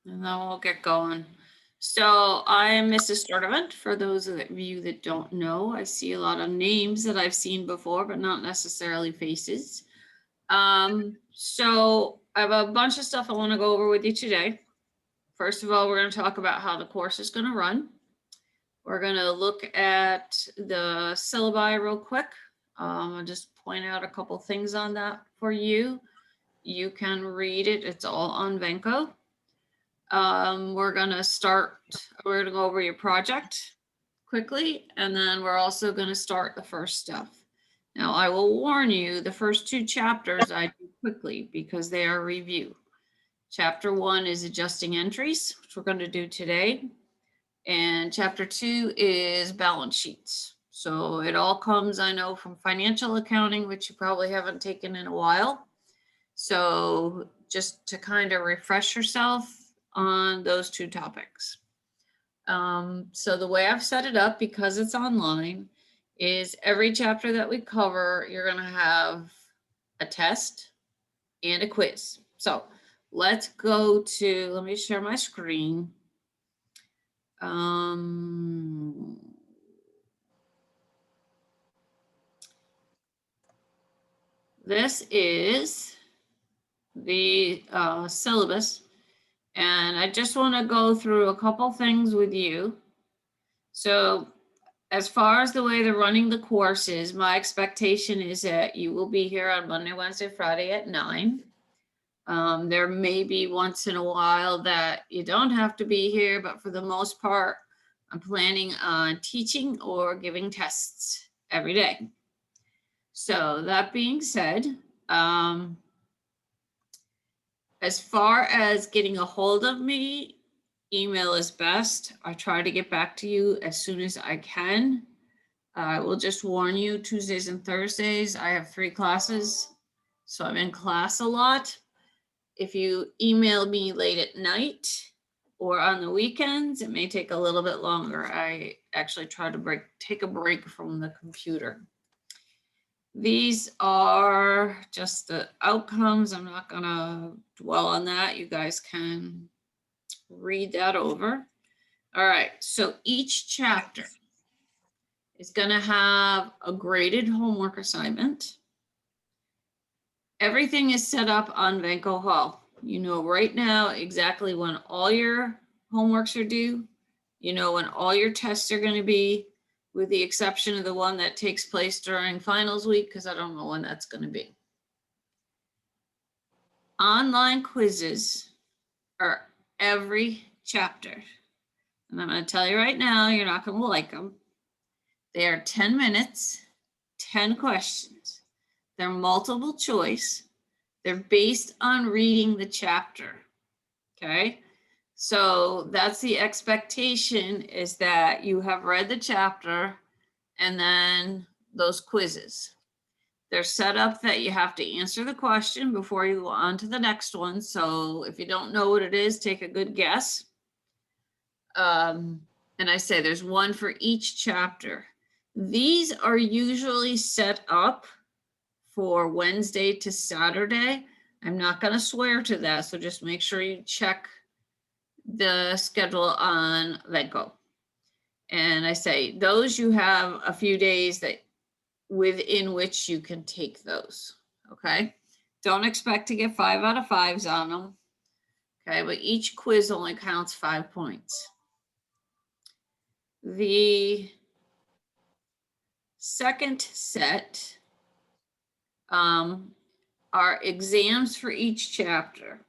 And then we'll get going. So I'm Mrs. Sturdivant. For those of you that don't know, I see a lot of names that I've seen before, but not necessarily faces. So I have a bunch of stuff I want to go over with you today. First of all, we're going to talk about how the course is going to run. We're going to look at the syllabi real quick. I'll just point out a couple things on that for you. You can read it. It's all on Venko. We're going to go over your project quickly, and then we're also going to start the first stuff. Now, I will warn you, the first two chapters I do quickly because they are review. Chapter 1 is adjusting entries, which we're going to do today. And chapter 2 is balance sheets. So it all comes, I know, from financial accounting, which you probably haven't taken in a while. So just to kind of refresh yourself on those two topics. So the way I've set it up, because it's online, is every chapter that we cover, you're going to have a test and a quiz. So let's go to, let me share my screen. This is the syllabus, and I just want to go through a couple things with you. So as far as the way they're running the course is, my expectation is that you will be here on Monday, Wednesday, Friday at 9. There may be once in a while that you don't have to be here, but for the most part, I'm planning on teaching or giving tests every day. So that being said, as far as getting a hold of me, email is best. I try to get back to you as soon as I can. I will just warn you, Tuesdays and Thursdays, I have 3 classes, so I'm in class a lot. If you email me late at night or on the weekends, it may take a little bit longer. I actually try to take a break from the computer. These are just the outcomes. I'm not gonna dwell on that. You guys can read that over. All right, so each chapter is gonna have a graded homework assignment. Everything is set up on Venko Hall. You know right now exactly when all your homeworks are due. You know when all your tests are going to be, with the exception of the one that takes place during finals week, because I don't know when that's going to be. Online quizzes are every chapter. And I'm going to tell you right now, you're not going to like them. They are 10 minutes, 10 questions. They're multiple choice. They're based on reading the chapter. Okay. So that's the expectation, is that you have read the chapter and then those quizzes. They're set up that you have to answer the question before you go on to the next one. So if you don't know what it is, take a good guess. And I say there's one for each chapter. These are usually set up for Wednesday to Saturday. I'm not going to swear to that, so just make sure you check the schedule on Venko. And I say those, you have a few days that within which you can take those. Okay. Don't expect to get 5 out of 5s on them. Okay. But each quiz only counts 5 points. The second set are exams for each chapter.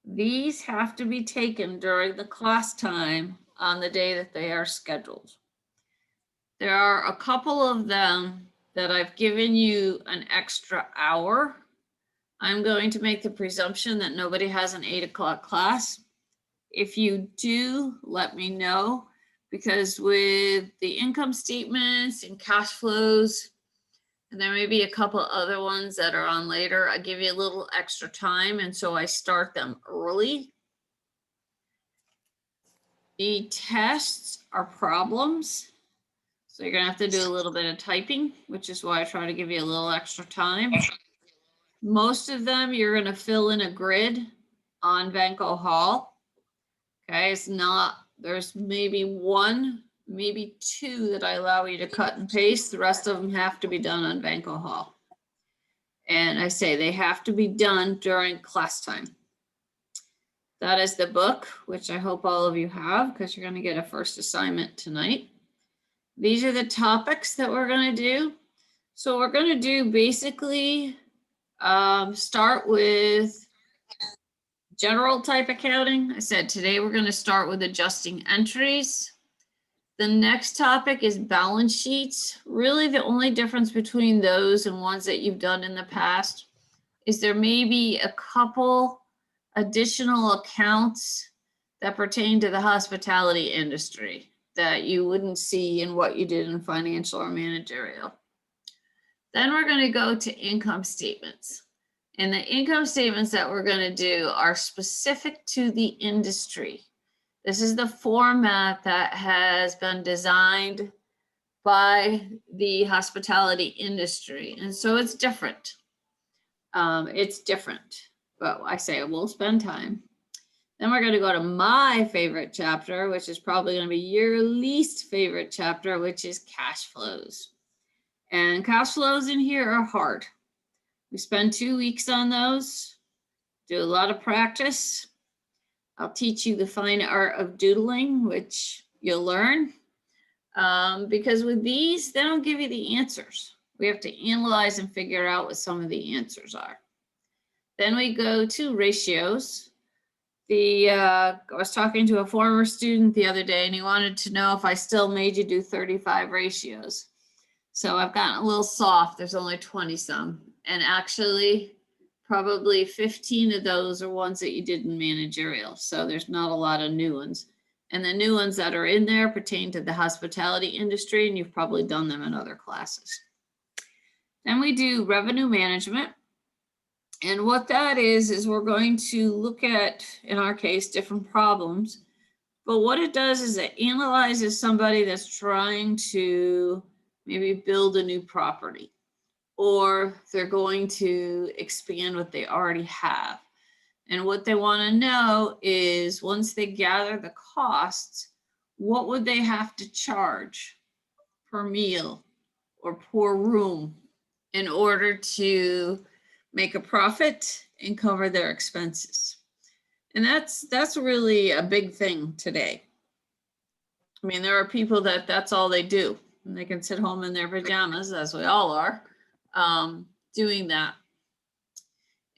These have to be taken during the class time on the day that they are scheduled. There are a couple of them that I've given you an extra hour. I'm going to make the presumption that nobody has an 8 o'clock class. If you do, let me know, because with the income statements and cash flows, and there may be a couple other ones that are on later, I give you a little extra time, and so I start them early. The tests are problems, so you're gonna have to do a little bit of typing, which is why I try to give you a little extra time. Most of them, you're gonna fill in a grid on Venko Hall. Okay, it's not, there's maybe one, maybe two that I allow you to cut and paste. The rest of them have to be done on Banco Hall. And I say they have to be done during class time. That is the book, which I hope all of you have, because you're going to get a first assignment tonight. These are the topics that we're going to do. So we're going to do basically start with general type accounting. I said today we're going to start with adjusting entries. The next topic is balance sheets. Really the only difference between those and ones that you've done in the past is there may be a couple additional accounts that pertain to the hospitality industry that you wouldn't see in what you did in financial or managerial. Then we're going to go to income statements. And the income statements that we're going to do are specific to the industry. This is the format that has been designed by the hospitality industry. And so it's different. It's different, but I say we'll spend time. Then we're going to go to my favorite chapter, which is probably going to be your least favorite chapter, which is cash flows. And cash flows in here are hard. We spend 2 weeks on those, do a lot of practice. I'll teach you the fine art of doodling, which you'll learn. Because with these, they don't give you the answers. We have to analyze and figure out what some of the answers are. Then we go to ratios. I was talking to a former student the other day, and he wanted to know if I still made you do 35 ratios. So I've gotten a little soft. There's only 20 some. And actually, probably 15 of those are ones that you did in managerial. So there's not a lot of new ones. And the new ones that are in there pertain to the hospitality industry, and you've probably done them in other classes. Then we do revenue management. And what that is we're going to look at, in our case, different problems. But what it does is it analyzes somebody that's trying to maybe build a new property, or they're going to expand what they already have. And what they want to know is once they gather the costs, what would they have to charge per meal or per room in order to make a profit and cover their expenses. And that's really a big thing today. I mean, there are people that's all they do, and they can sit home in their pajamas, as we all are, doing that.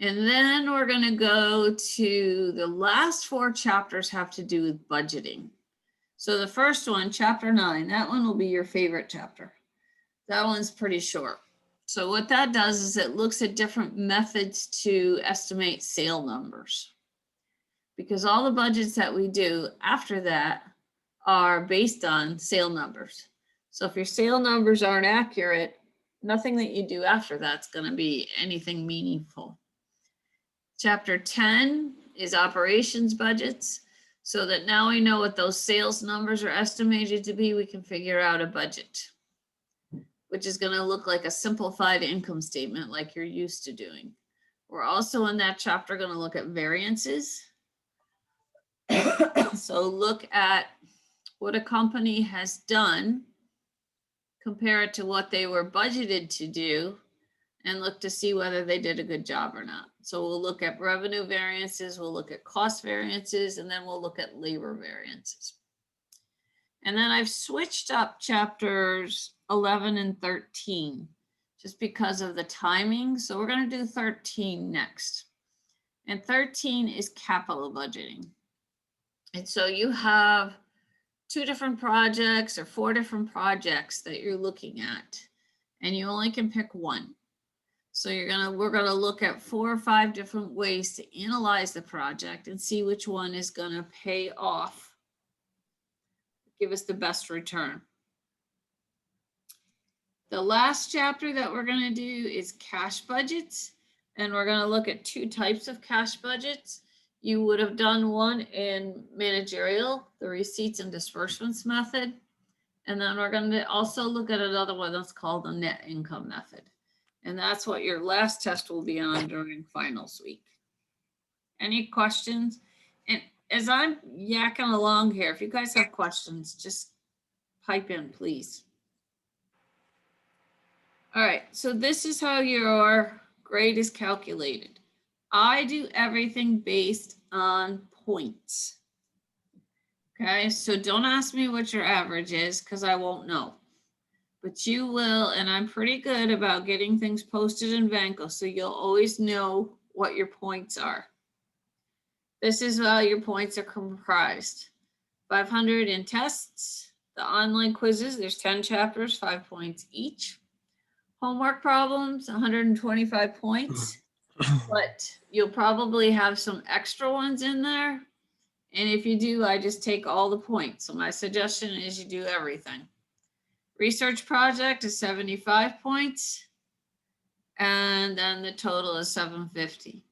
And then we're going to go to the last 4 chapters have to do with budgeting. So the first one, chapter 9, that one will be your favorite chapter. That one's pretty short. So what that does is it looks at different methods to estimate sale numbers, because all the budgets that we do after that are based on sale numbers. So if your sale numbers aren't accurate, nothing that you do after that's going to be anything meaningful. Chapter 10 is operations budgets, so that now we know what those sales numbers are estimated to be, we can figure out a budget, which is going to look like a simplified income statement like you're used to doing. We're also in that chapter going to look at variances. So look at what a company has done, compare it to what they were budgeted to do, and look to see whether they did a good job or not. So we'll look at revenue variances, we'll look at cost variances, and then we'll look at labor variances. And then I've switched up chapters 11 and 13 just because of the timing. So we're going to do 13 next. And 13 is capital budgeting. And so you have 2 different projects or 4 different projects that you're looking at, and you only can pick one. So we're going to look at 4 or 5 different ways to analyze the project and see which one is going to pay off, give us the best return. The last chapter that we're going to do is cash budgets, and we're going to look at 2 types of cash budgets. You would have done one in managerial, the receipts and disbursements method. And then we're going to also look at another one that's called the net income method. And that's what your last test will be on during finals week. Any questions? And as I'm yakking along here, if you guys have questions, just pipe in, please. All right, so this is how your grade is calculated. I do everything based on points. Okay, so don't ask me what your average is because I won't know. But you will, and I'm pretty good about getting things posted in Vanco, so you'll always know what your points are. This is how your points are comprised. 500 in tests, the online quizzes, there's 10 chapters, 5 points each. Homework problems, 125 points, but you'll probably have some extra ones in there. And if you do, I just take all the points. So my suggestion is you do everything. Research project is 75 points. And then the total is 750.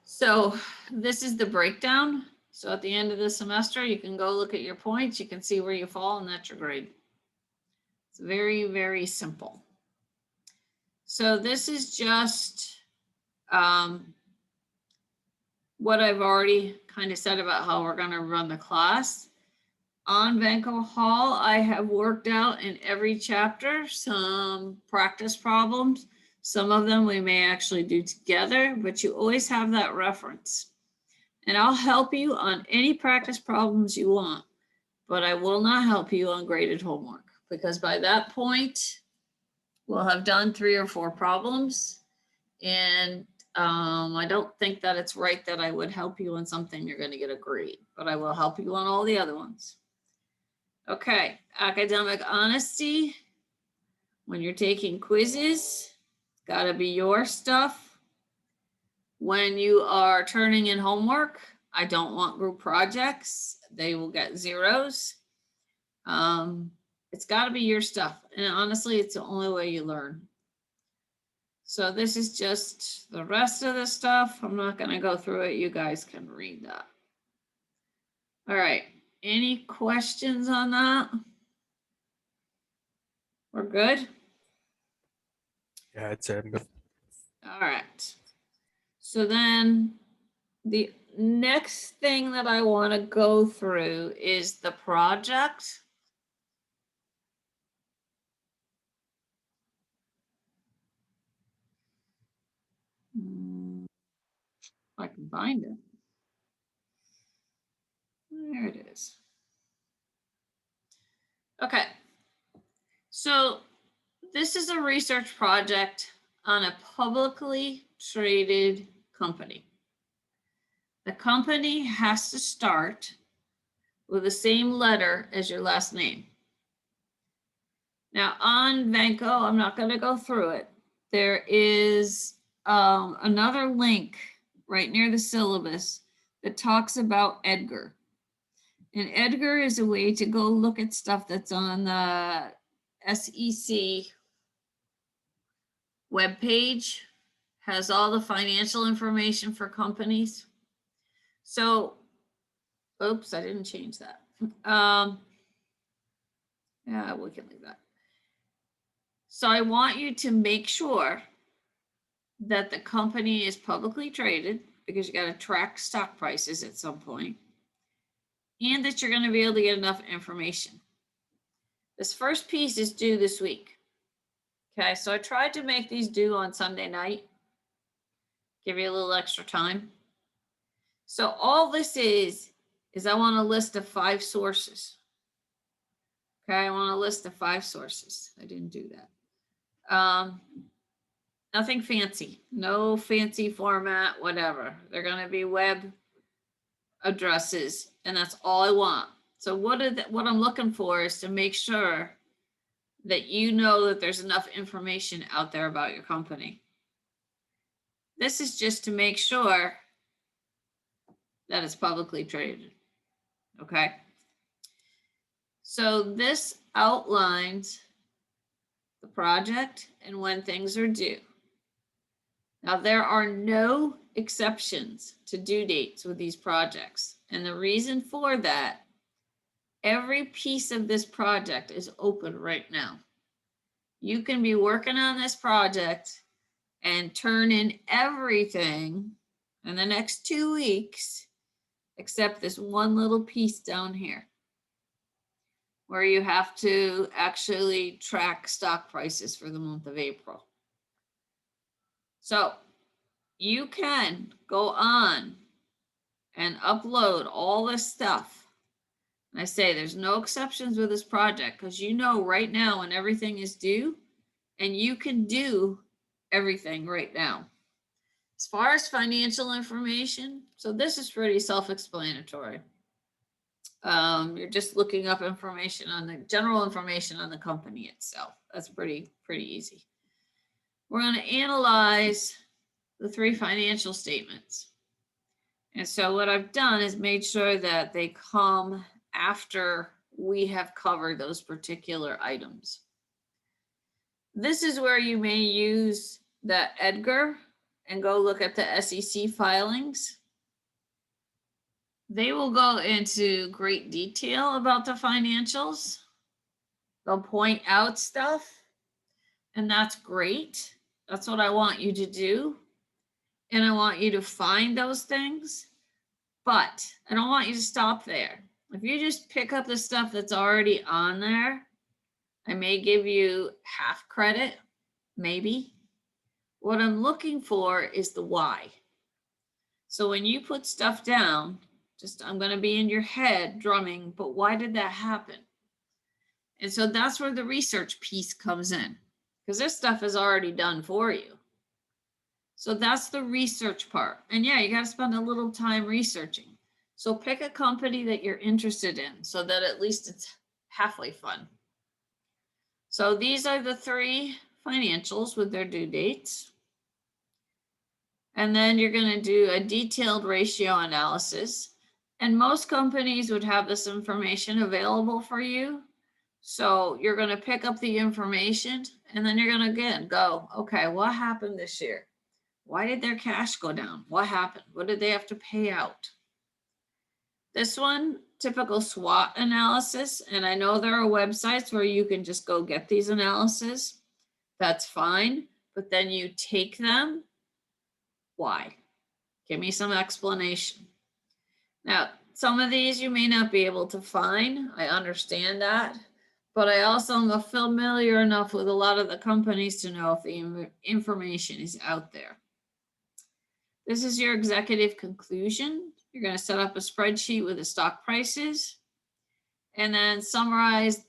So this is the breakdown. So at the end of the semester, you can go look at your points. You can see where you fall, and that's your grade. It's very, very simple. So this is just what I've already kind of said about how we're going to run the class. On Vanco Hall, I have worked out in every chapter some practice problems. Some of them we may actually do together, but you always have that reference. And I'll help you on any practice problems you want, but I will not help you on graded homework because by that point, we'll have done 3 or 4 problems. And I don't think that it's right that I would help you on something you're going to get a grade, but I will help you on all the other ones. Okay, academic honesty. When you're taking quizzes, got to be your stuff. When you are turning in homework, I don't want group projects. They will get zeros. It's got to be your stuff. And honestly, it's the only way you learn. So this is just the rest of the stuff. I'm not going to go through it. You guys can read that. All right. Any questions on that? We're good? Yeah, I'd say I'm good. All right. So then the next thing that I want to go through is the project. If I can find it. There it is. Okay. So this is a research project on a publicly traded company. The company has to start with the same letter as your last name. Now on Vanco, I'm not going to go through it. There is another link right near the syllabus that talks about Edgar. And Edgar is a way to go look at stuff that's on the SEC webpage, has all the financial information for companies. So, oops, I didn't change that. Yeah, we can leave that. So I want you to make sure that the company is publicly traded because you got to track stock prices at some point, and that you're going to be able to get enough information. This first piece is due this week. Okay, so I tried to make these due on Sunday night, give you a little extra time. So all this is I want a list of 5 sources. Okay, I want a list of 5 sources. I didn't do that. Nothing fancy, no fancy format, whatever. They're going to be web addresses, and that's all I want. So what I'm looking for is to make sure that you know that there's enough information out there about your company. This is just to make sure that it's publicly traded. Okay. So this outlines the project and when things are due. Now, there are no exceptions to due dates with these projects. And the reason for that, every piece of this project is open right now. You can be working on this project and turn in everything in the next 2 weeks, except this one little piece down here where you have to actually track stock prices for the month of April. So you can go on and upload all this stuff. And I say there's no exceptions with this project because you know right now when everything is due, and you can do everything right now. As far as financial information, so this is pretty self-explanatory. You're just looking up information on the general information on the company itself. That's pretty easy. We're going to analyze the 3 financial statements. And so what I've done is made sure that they come after we have covered those particular items. This is where you may use the Edgar and go look at the SEC filings. They will go into great detail about the financials. They'll point out stuff, and that's great. That's what I want you to do. And I want you to find those things, but I don't want you to stop there. If you just pick up the stuff that's already on there, I may give you half credit, maybe. What I'm looking for is the why. So when you put stuff down, I'm going to be in your head drumming, but why did that happen? And so that's where the research piece comes in, because this stuff is already done for you. So that's the research part. And yeah, you got to spend a little time researching. So pick a company that you're interested in so that at least it's halfway fun. So these are the 3 financials with their due dates. And then you're going to do a detailed ratio analysis. And most companies would have this information available for you. So you're going to pick up the information and then you're going to again go, okay, what happened this year? Why did their cash go down? What happened? What did they have to pay out? This one, typical SWOT analysis. And I know there are websites where you can just go get these analyses. That's fine. But then you take them. Why? Give me some explanation. Now, some of these you may not be able to find. I understand that. But I also am familiar enough with a lot of the companies to know if the information is out there. This is your executive conclusion. You're going to set up a spreadsheet with the stock prices and then summarize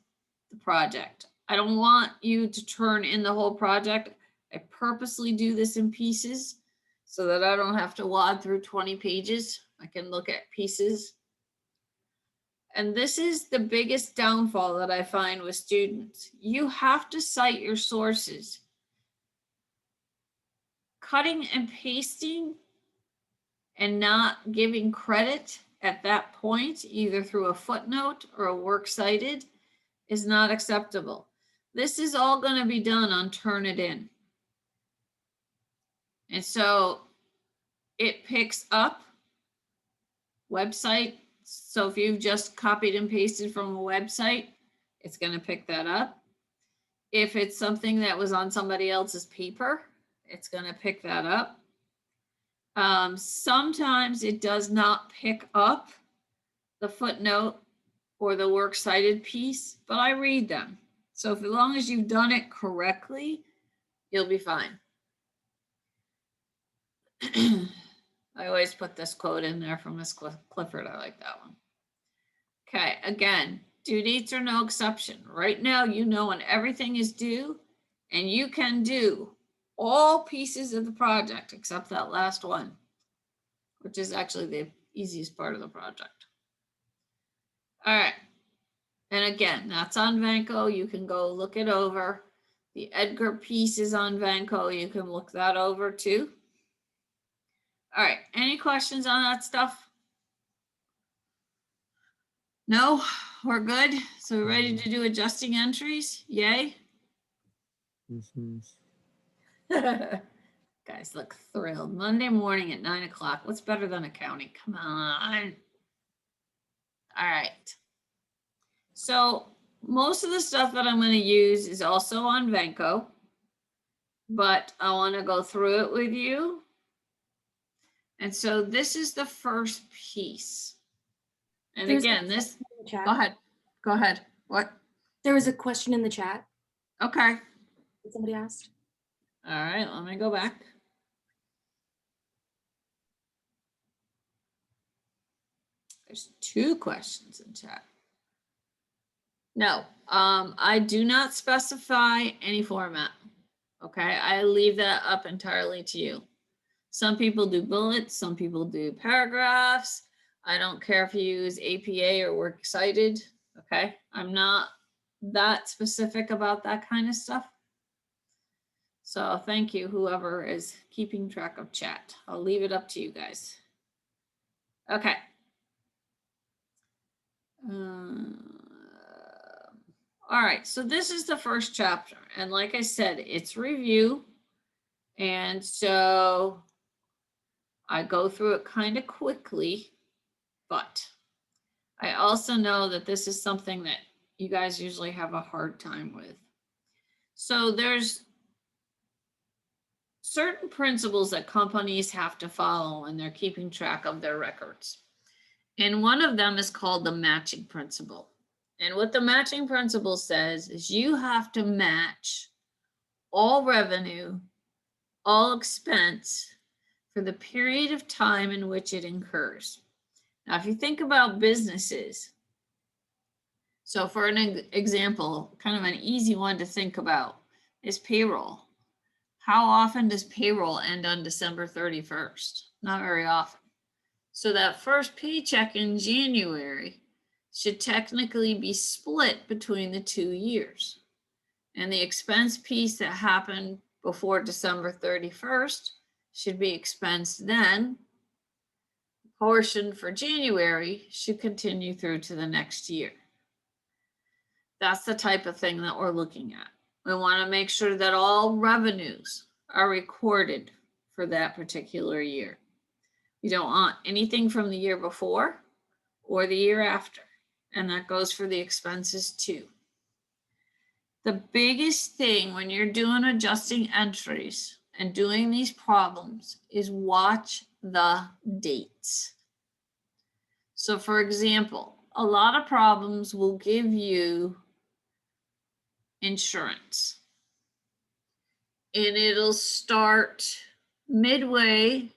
the project. I don't want you to turn in the whole project. I purposely do this in pieces so that I don't have to wad through 20 pages. I can look at pieces. And this is the biggest downfall that I find with students. You have to cite your sources. Cutting and pasting and not giving credit at that point, either through a footnote or a works cited, is not acceptable. This is all going to be done on Turnitin. And so it picks up website. So if you've just copied and pasted from a website, it's going to pick that up. If it's something that was on somebody else's paper, it's going to pick that up. Sometimes it does not pick up the footnote or the works cited piece, but I read them. So as long as you've done it correctly, you'll be fine. I always put this quote in there from Miss Clifford. I like that one. Okay, again, due dates are no exception. Right now, you know when everything is due, and you can do all pieces of the project except that last one, which is actually the easiest part of the project. All right. And again, that's on Vanco. You can go look it over. The Edgar piece is on Vanco. You can look that over too. All right. Any questions on that stuff? No, we're good. So we're ready to do adjusting entries. Yay. Guys look thrilled. Monday morning at 9 o'clock. What's better than accounting? Come on. All right. So most of the stuff that I'm going to use is also on Vanco, but I want to go through it with you. And so this is the first piece. And There's again, this, go ahead. What? There was a question in the chat. Okay. That somebody asked. All right, let me go back. There's 2 questions in chat. No, I do not specify any format. Okay, I leave that up entirely to you. Some people do bullets, some people do paragraphs. I don't care if you use APA or Works Cited. Okay, I'm not that specific about that kind of stuff. So thank you, whoever is keeping track of chat. I'll leave it up to you guys. Okay. All right, so this is the first chapter. And like I said, it's review. And so I go through it kind of quickly, but I also know that this is something that you guys usually have a hard time with. So there's certain principles that companies have to follow when they're keeping track of their records. And one of them is called the matching principle. And what the matching principle says is you have to match all revenue, all expense for the period of time in which it incurs. Now, if you think about businesses, so for an example, kind of an easy one to think about is payroll. How often does payroll end on December 31st? Not very often. So that first paycheck in January should technically be split between the 2 years. And the expense piece that happened before December 31st should be expensed then. The portion for January should continue through to the next year. That's the type of thing that we're looking at. We want to make sure that all revenues are recorded for that particular year. You don't want anything from the year before or the year after. And that goes for the expenses too. The biggest thing when you're doing adjusting entries and doing these problems is watch the dates. So for example, a lot of problems will give you insurance. And it'll start midway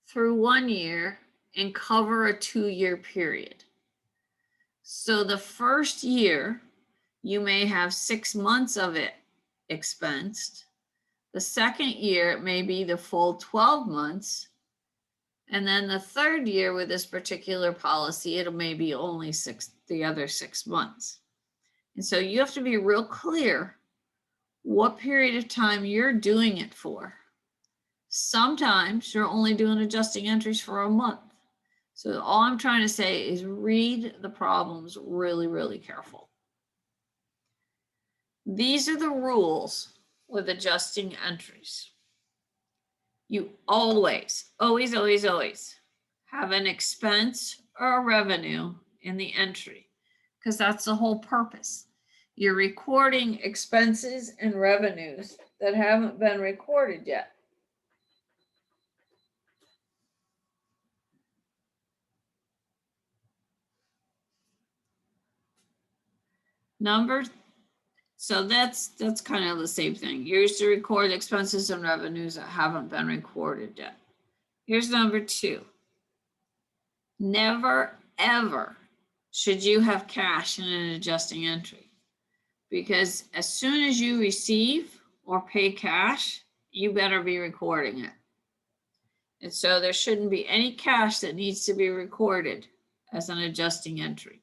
through 1 year and cover a 2-year period. So the first year, you may have 6 months of it expensed. The second year, it may be the full 12 months. And then the third year with this particular policy, it'll maybe only the other 6 months. And so you have to be real clear what period of time you're doing it for. Sometimes you're only doing adjusting entries for a month. So all I'm trying to say is read the problems really, really careful. These are the rules with adjusting entries. You always have an expense or a revenue in the entry, because that's the whole purpose. You're recording expenses and revenues that haven't been recorded yet. So that's kind of the same thing. You're used to record expenses and revenues that haven't been recorded yet. Here's number 2. Never, ever should you have cash in an adjusting entry, because as soon as you receive or pay cash, you better be recording it. And so there shouldn't be any cash that needs to be recorded as an adjusting entry.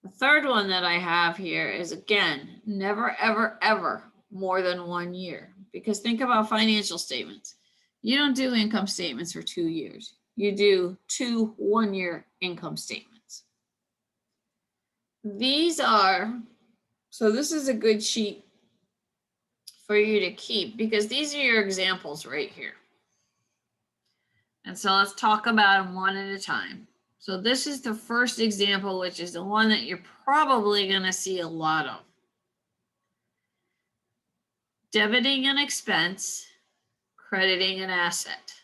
The third one that I have here is, again, never, ever, ever more than 1 year. Because think about financial statements. You don't do income statements for 2 years. You do 2 1-year income statements. So this is a good sheet for you to keep, because these are your examples right here. And so let's talk about them one at a time. So this is the first example, which is the one that you're probably going to see a lot of. Debiting an expense, crediting an asset.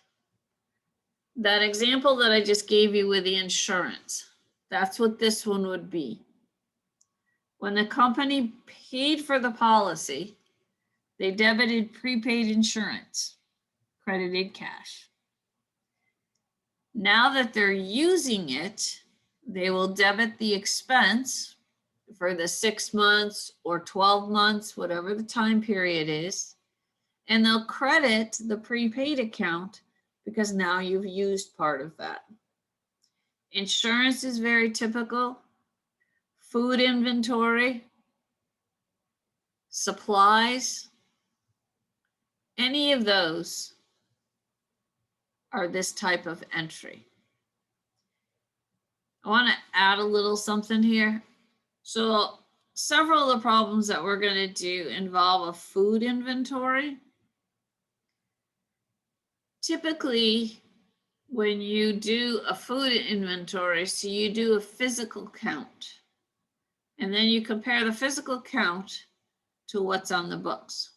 that example that I just gave you with the insurance, that's what this one would be. When the company paid for the policy, they debited prepaid insurance, credited cash. Now that they're using it, they will debit the expense for the 6 months or 12 months, whatever the time period is, and they'll credit the prepaid account because now you've used part of that. Insurance is very typical. Food inventory, supplies, any of those are this type of entry. I want to add a little something here. So several of the problems that we're going to do involve a food inventory. Typically, when you do a food inventory, so you do a physical count, and then you compare the physical count to what's on the books.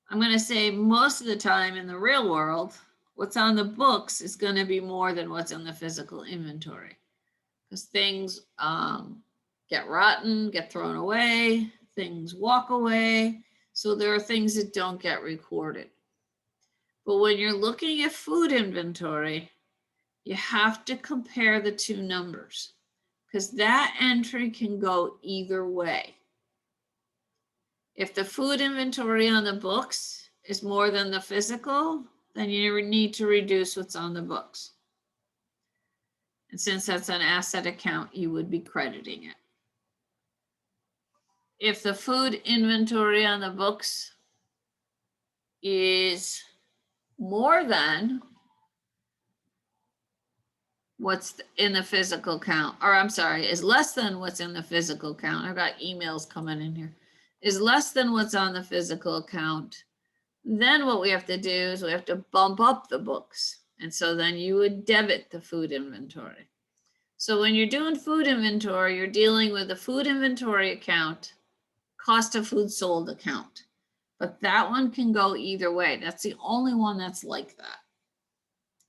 I'm going to say most of the time in the real world, what's on the books is going to be more than what's in the physical inventory, because things get rotten, get thrown away, things walk away. So there are things that don't get recorded. But when you're looking at food inventory, you have to compare the two numbers, because that entry can go either way. If the food inventory on the books is more than the physical, then you need to reduce what's on the books. And since that's an asset account, you would be crediting it. If the food inventory on the books is more than what's in the physical count, or I'm sorry, is less than what's in the physical count. I've got emails coming in here. Is less than what's on the physical count. Then what we have to do is we have to bump up the books. And so then you would debit the food inventory. So when you're doing food inventory, you're dealing with the food inventory account, cost of food sold account. But that one can go either way. That's the only one that's like that.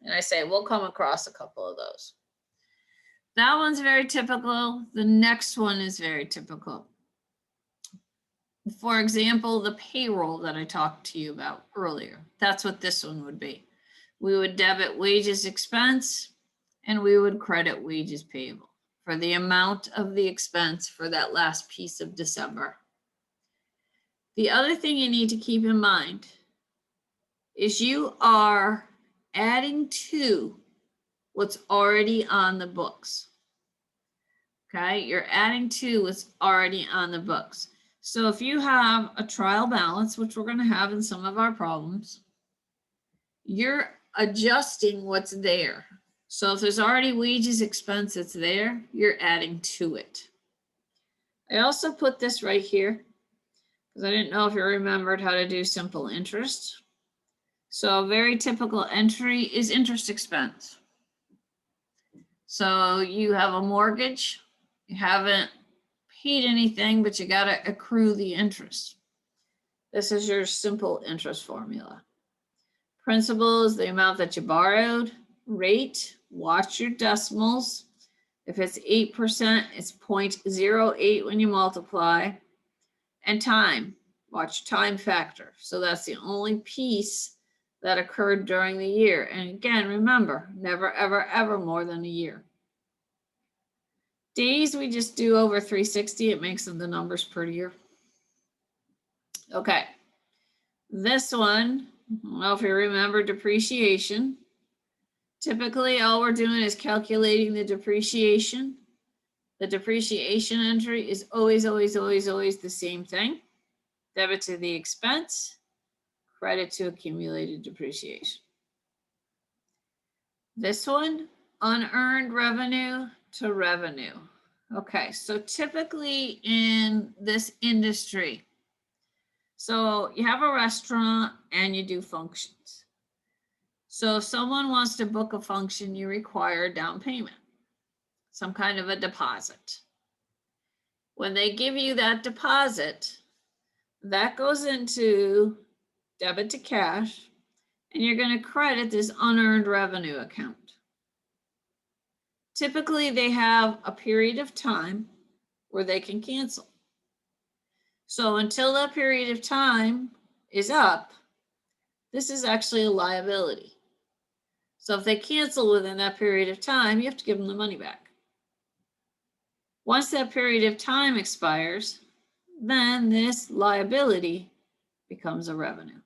And I say, we'll come across a couple of those. That one's very typical. The next one is very typical. For example, the payroll that I talked to you about earlier, that's what this one would be. We would debit wages expense and we would credit wages payable for the amount of the expense for that last piece of December. The other thing you need to keep in mind is you are adding to what's already on the books. Okay, you're adding to what's already on the books. So if you have a trial balance, which we're going to have in some of our problems, you're adjusting what's there. So if there's already wages expense that's there, you're adding to it. I also put this right here because I didn't know if you remembered how to do simple interest. So a very typical entry is interest expense. So you have a mortgage, you haven't paid anything, but you got to accrue the interest. This is your simple interest formula. Principal is the amount that you borrowed. Rate, watch your decimals. If it's 8%, it's 0.08 when you multiply. And time, watch time factor. So that's the only piece that occurred during the year. And again, remember, never, ever, ever more than a year. Days, we just do over 360. It makes them the numbers prettier. Okay. This one, I don't know if you remember depreciation. Typically, all we're doing is calculating the depreciation. The depreciation entry is always, always, always, always the same thing. Debit to the expense, credit to accumulated depreciation. This one, unearned revenue to revenue. Okay, so typically in this industry, so you have a restaurant and you do functions. So if someone wants to book a function, you require a down payment, some kind of a deposit. When they give you that deposit, that goes into debit to cash, and you're going to credit this unearned revenue account. Typically, they have a period of time where they can cancel. So until that period of time is up, this is actually a liability. So if they cancel within that period of time, you have to give them the money back. Once that period of time expires, then this liability becomes a revenue.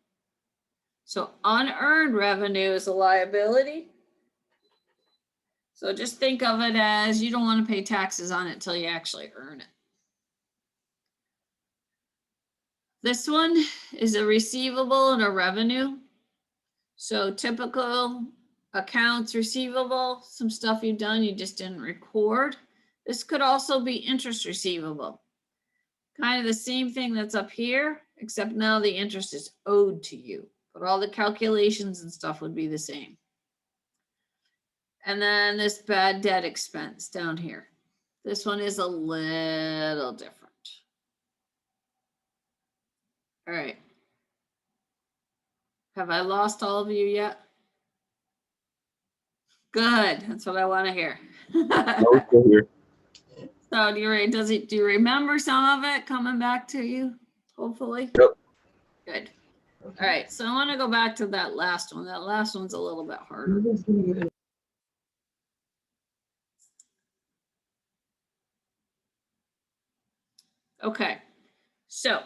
So unearned revenue is a liability. So just think of it as you don't want to pay taxes on it until you actually earn it. This one is a receivable and a revenue. So typical accounts receivable, some stuff you've done you just didn't record. This could also be interest receivable. Kind of the same thing that's up here, except now the interest is owed to you. But all the calculations and stuff would be the same. And then this bad debt expense down here. This one is a little different. All right. Have I lost all of you yet? Good. That's what I want to hear. No, still here. So do you remember some of it coming back to you? Hopefully. Yep. Good. All right. So I want to go back to that last one. That last one's a little bit harder. Okay. So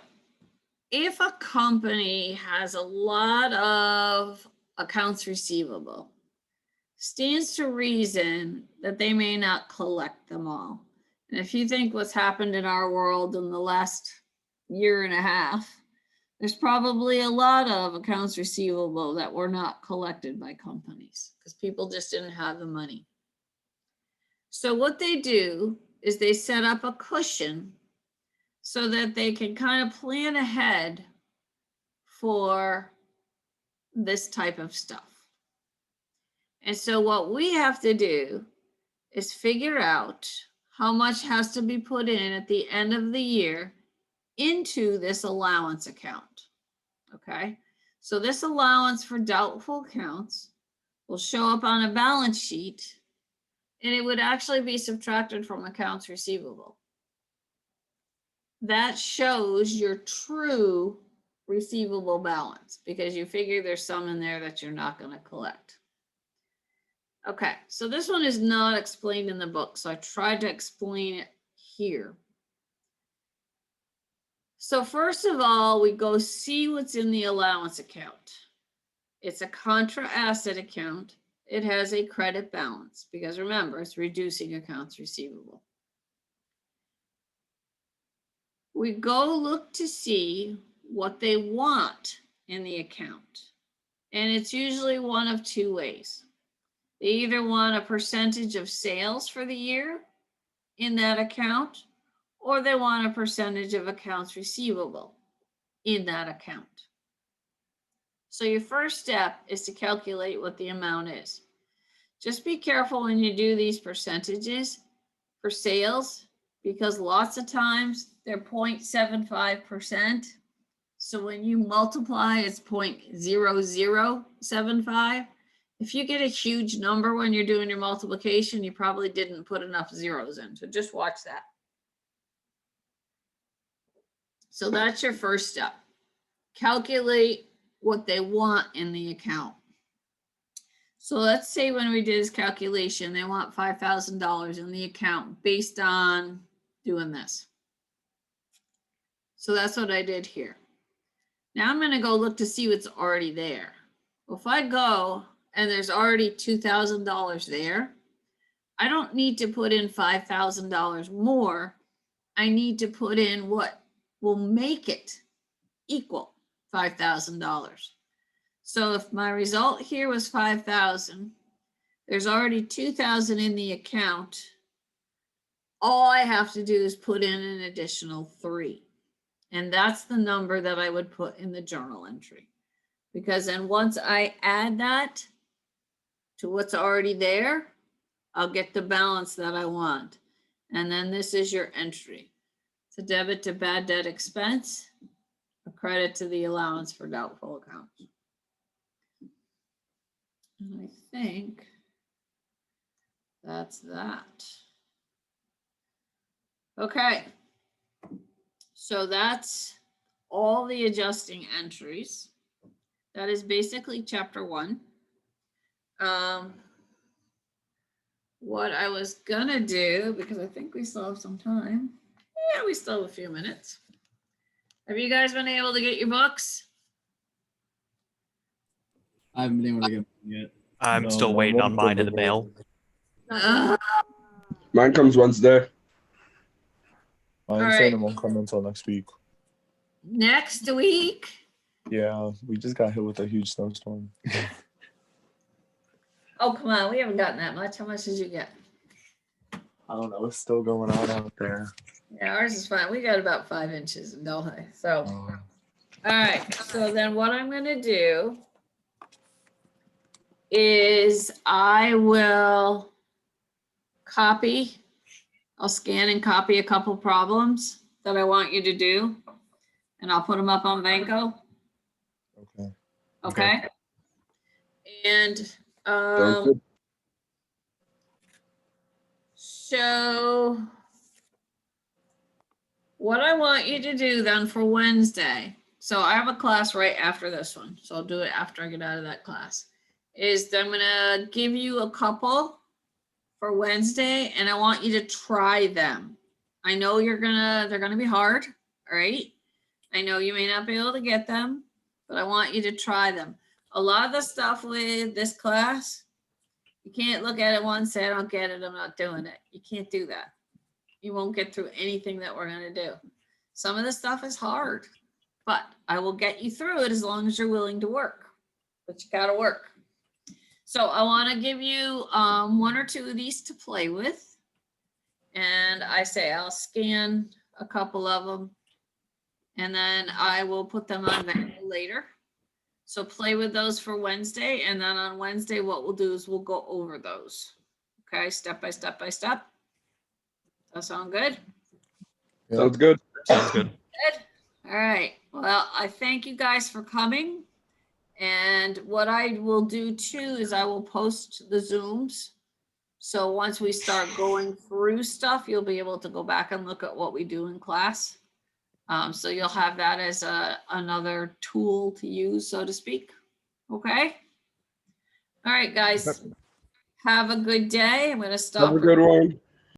if a company has a lot of accounts receivable, stands to reason that they may not collect them all. And if you think what's happened in our world in the last year and a half, there's probably a lot of accounts receivable that were not collected by companies because people just didn't have the money. So what they do is they set up a cushion so that they can kind of plan ahead for this type of stuff. And so what we have to do is figure out how much has to be put in at the end of the year into this allowance account. Okay, so this allowance for doubtful accounts will show up on a balance sheet, and it would actually be subtracted from accounts receivable. That shows your true receivable balance because you figure there's some in there that you're not going to collect. Okay, so this one is not explained in the book, so I tried to explain it here. So first of all, we go see what's in the allowance account. It's a contra asset account. It has a credit balance because remember, it's reducing accounts receivable. We go look to see what they want in the account. And it's usually one of two ways. They either want a percentage of sales for the year in that account, or they want a percentage of accounts receivable in that account. So your first step is to calculate what the amount is. Just be careful when you do these percentages for sales, because lots of times they're 0.75%. So when you multiply, it's 0.0075. If you get a huge number when you're doing your multiplication, you probably didn't put enough zeros in. So just watch that. So that's your first step. Calculate what they want in the account. So let's say when we did this calculation, they want $5,000 in the account based on doing this. So that's what I did here. Now I'm going to go look to see what's already there. Well, if I go and there's already $2,000 there, I don't need to put in $5,000 more. I need to put in what will make it equal $5,000. So if my result here was 5,000, there's already 2,000 in the account. All I have to do is put in an additional 3. And that's the number that I would put in the journal entry. Because then once I add that to what's already there, I'll get the balance that I want. And then this is your entry. It's a debit to bad debt expense, a credit to the allowance for doubtful accounts. And I think that's that. Okay. So that's all the adjusting entries. That is basically chapter 1. What I was gonna do, because I think we still have some time. Yeah, we still have a few minutes. Have you guys been able to get your books? I haven't been able to get them yet. I'm No, still no, waiting I'm on mine in the still mail. Ugh. Mine comes Wednesday. I'm All saying right. it won't come until next week. Next week? Yeah, we just got hit with a huge snowstorm. Oh, come on, we haven't gotten that much. How much did you get? I don't know. It's still going on out there. Yeah, ours is fine. We got about 5 inches in Delhi. So, Um, all right. So then what I'm gonna do is I will I'll scan and copy a couple problems that I want you to do. And I'll put them up on Vanco. okay. Okay? And Sounds good. so what I want you to do then for Wednesday, so I have a class right after this one, so I'll do it after I get out of that class, is that I'm gonna give you a couple for Wednesday and I want you to try them. I know they're gonna be hard, all right? I know you may not be able to get them, but I want you to try them. A lot of the stuff with this class, you can't look at it once, say, I don't get it, I'm not doing it. You can't do that. You won't get through anything that we're gonna do. Some of the stuff is hard, but I will get you through it as long as you're willing to work. But you gotta work. So I wanna give you 1 or 2 of these to play with. And I say I'll scan a couple of them. And then I will put them on Vanco later. So play with those for Wednesday. And then on Wednesday, what we'll do is we'll go over those. Okay, step by step by step. That sound good? Yeah. Sounds good. Sounds good. All right. Well, I thank you guys for coming. And what I will do too is I will post the Zooms. So once we start going through stuff, you'll be able to go back and look at what we do in class. So you'll have that as another tool to use, so to speak. Okay? All right, guys. Have a good day. I'm going to stop. Have a good one.